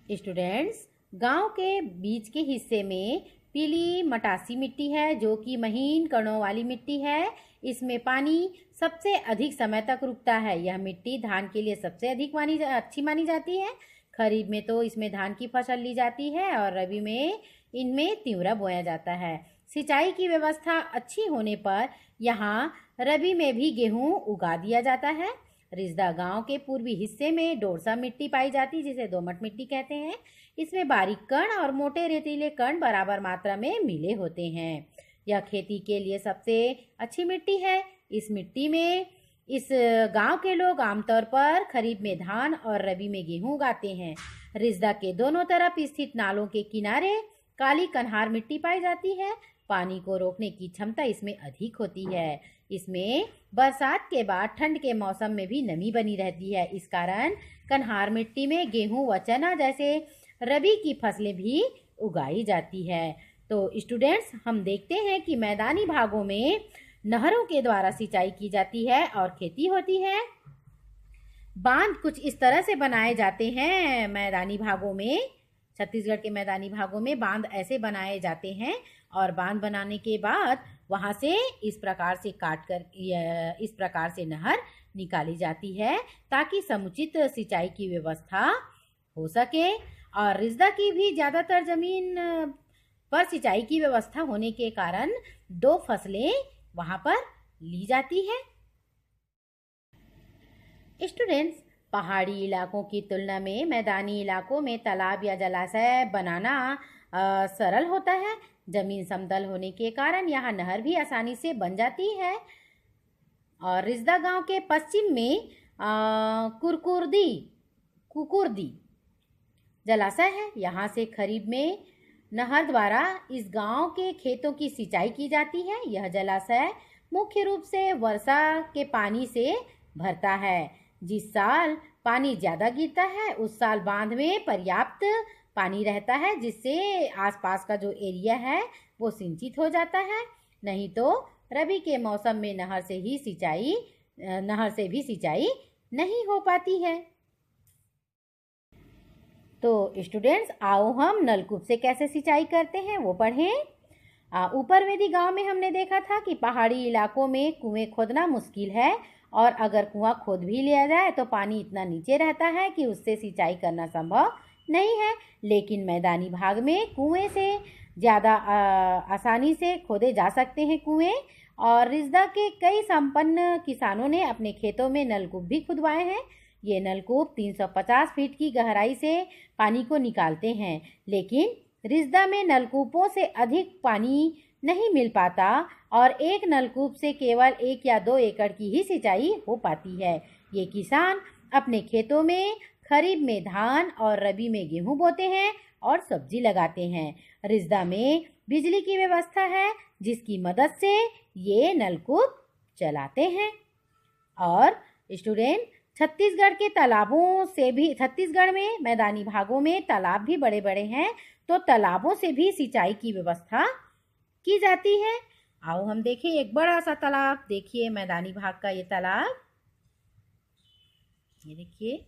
Students, गांव के बीच के हिस्से में पीली मटासी मिट्टी है जो कि महीन कणों वाली मिट्टी है। इसमें पानी सबसे अधिक समय तक रुकता है। यह मिट्टी धान के लिए सबसे अधिक अच्छी मानी जाती है। खरीफ में तो इसमें धान की फसल ली जाती है और रबी में इनमें तिंवरा बोया जाता है। सिंचाई की व्यवस्था अच्छी होने पर यहाँ रबी में भी गेहूं उगा दिया जाता है। रिजदा गांव के पूर्वी हिस्से में डोरसा मिट्टी पाई जाती है जिसे दोमट मिट्टी कहते हैं। इसमें बारीक कण और मोटे रेतीले कण बराबर मात्रा में मिले होते हैं। यह खेती के लिए सबसे अच्छी मिट्टी है। इस मिट्टी में इस गांव के लोग आमतौर पर खरीफ में धान और रबी में गेहूं उगाते हैं। रिजदा के दोनों तरफ स्थित नालों के किनारे काली कन्हार मिट्टी पाई जाती है। पानी को रोकने की क्षमता इसमें अधिक होती है। इसमें बरसात के बाद ठंड के मौसम में भी नमी बनी रहती है। इस कारण कन्हार मिट्टी में गेहूं व चना जैसे रबी की फसलें भी उगाई जाती है। तो स्टूडेंट्स, हम देखते हैं कि मैदानी भागों में नहरों के द्वारा सिंचाई की जाती है और खेती होती है। बांध कुछ इस तरह से बनाए जाते हैं मैदानी भागों में। छत्तीसगढ़ के मैदानी भागों में बांध ऐसे बनाए जाते हैं और बांध बनाने के बाद वहां से इस प्रकार से नहर निकाली जाती है ताकि समुचित सिंचाई की व्यवस्था हो सके। और रिजदा की भी ज़्यादातर जमीन पर सिंचाई की व्यवस्था होने के कारण 2 फसलें वहां पर ली जाती है। स्टूडेंट्स, पहाड़ी इलाकों की तुलना में मैदानी इलाकों में तालाब या जलाशय बनाना सरल होता है। जमीन समतल होने के कारण यहाँ नहर भी आसानी से बन जाती है। और रिजदा गांव के पश्चिम में कुकुरदी जलाशय है। यहाँ से खरीफ में नहर द्वारा इस गांव के खेतों की सिंचाई की जाती है। यह जलाशय मुख्य रूप से वर्षा के पानी से भरता है। जिस साल पानी ज़्यादा गिरता है उस साल बांध में पर्याप्त पानी रहता है जिससे आसपास का जो एरिया है वो सिंचित हो जाता है। नहीं तो रबी के मौसम में नहर से भी सिंचाई नहीं हो पाती है। तो स्टूडेंट्स, आओ हम नलकूप से कैसे सिंचाई करते हैं वो पढ़ें। ऊपर वेदी गांव में हमने देखा था कि पहाड़ी इलाकों में कुएं खोदना मुश्किल है और अगर कुआं खोद भी लिया जाए तो पानी इतना नीचे रहता है कि उससे सिंचाई करना संभव नहीं है। लेकिन मैदानी भाग में कुएं से ज़्यादा आसानी से खोदे जा सकते हैं कुएं। और रिजदा के कई संपन्न किसानों ने अपने खेतों में नलकूप भी खुदवाए हैं। ये नलकूप 350 फीट की गहराई से पानी को निकालते हैं। लेकिन रिजदा में नलकूपों से अधिक पानी नहीं मिल पाता और एक नलकूप से केवल 1 या 2 एकड़ की ही सिंचाई हो पाती है। ये किसान अपने खेतों में खरीफ में धान और रबी में गेहूं बोते हैं और सब्जी लगाते हैं। रिजदा में बिजली की व्यवस्था है जिसकी मदद से ये नलकूप चलाते हैं। और स्टूडेंट, छत्तीसगढ़ में मैदानी भागों में तालाब भी बड़े बड़े हैं, तो तालाबों से भी सिंचाई की व्यवस्था की जाती है। आओ हम देखें एक बड़ा सा तालाब। देखिए मैदानी भाग का ये तालाब, ये देखिए।